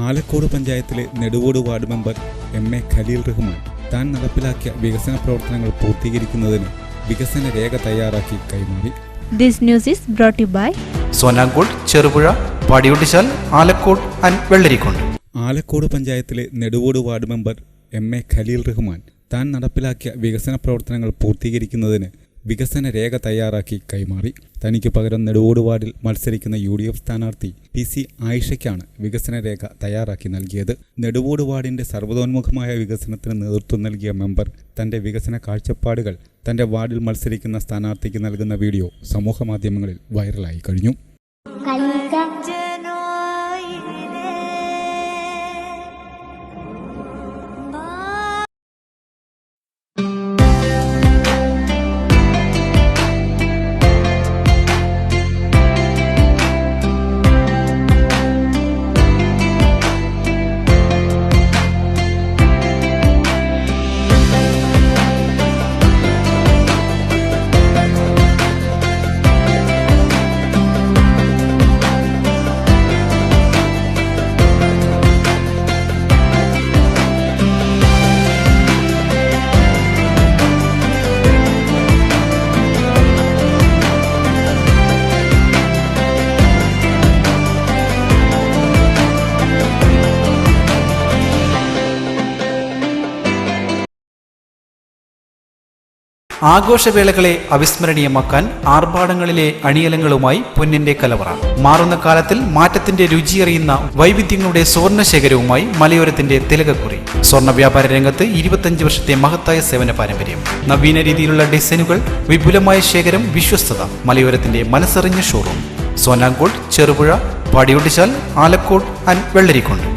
ആലക്കോട് പഞ്ചായത്തിലെ Neduvode ward member M A. Khaleel Rahman താൻ നടപ്പിലാക്കിയ വികസന പ്രവർത്തനങ്ങൾ പൂർത്തീകരിക്കുന്നതിന് വികസന രേഖ തയ്യാറാക്കി കൈമാറി. This news is brought to you by Sonankode, Cherupuzha, Padiyottuchal, Alakode and Vellarikundu. Alakode പഞ്ചായത്തിലെ Neduvode ward member M A. Khaleel Rahman താൻ നടപ്പിലാക്കിയ വികസന പ്രവർത്തനങ്ങൾ പൂർത്തീകരിക്കുന്നതിന് വികസന രേഖ തയ്യാറാക്കി കൈമാറി. തനിക്ക് പകരം നെടുവോട് വാർഡിൽ മത്സരിക്കുന്ന UDF സ്ഥാനാർത്ഥി PC ആയിഷയ്ക്കാണ് വികസന രേഖ തയ്യാറാക്കി നൽകിയത്. നെടുവോട് വാർഡിന്റെ സർവ്വതോന്മുഖമായ വികസനത്തിന് നേതൃത്വം നൽകിയ മെമ്പർ തന്റെ വികസന കാഴ്ചപ്പാടുകൾ തന്റെ വാർഡിൽ മത്സരിക്കുന്ന സ്ഥാനാർത്ഥിക്ക് നൽകുന്ന വീഡിയോ സമൂഹമാധ്യമങ്ങളിൽ വൈറലായി കഴിഞ്ഞു. ആഘോഷവേളകളെ അവിസ്മരണീയമാക്കാൻ ആർഭാടങ്ങളിലെ അണിയലങ്ങളുമായി പൊന്നിന്റെ കലവറ. മാറുന്ന കാലത്തിൽ മാറ്റത്തിന്റെ രുചിയറിയുന്ന വൈവിധ്യങ്ങളുടെ സ്വർണ്ണശേഖരവുമായി മലയോരത്തിന്റെ തിലകക്കുറി. സ്വർണ്ണ വ്യാപാര രംഗത്ത് 25 വർഷത്തെ മഹത്തായ സേവന പാരമ്പര്യം, നവീന രീതിയിലുള്ള ഡിസൈനുകൾ, വിപുലമായ ശേഖരം, വിശ്വസ്തത. മലയോരത്തിന്റെ മനസ്സറിഞ്ഞ ഷോറൂം. സോനാങ്കോട്, ചെറുപുഴ, പാടിയൊട്ടിച്ചാൽ, ആലക്കോട് ആൻഡ് വെള്ളരിക്കുണ്ട്.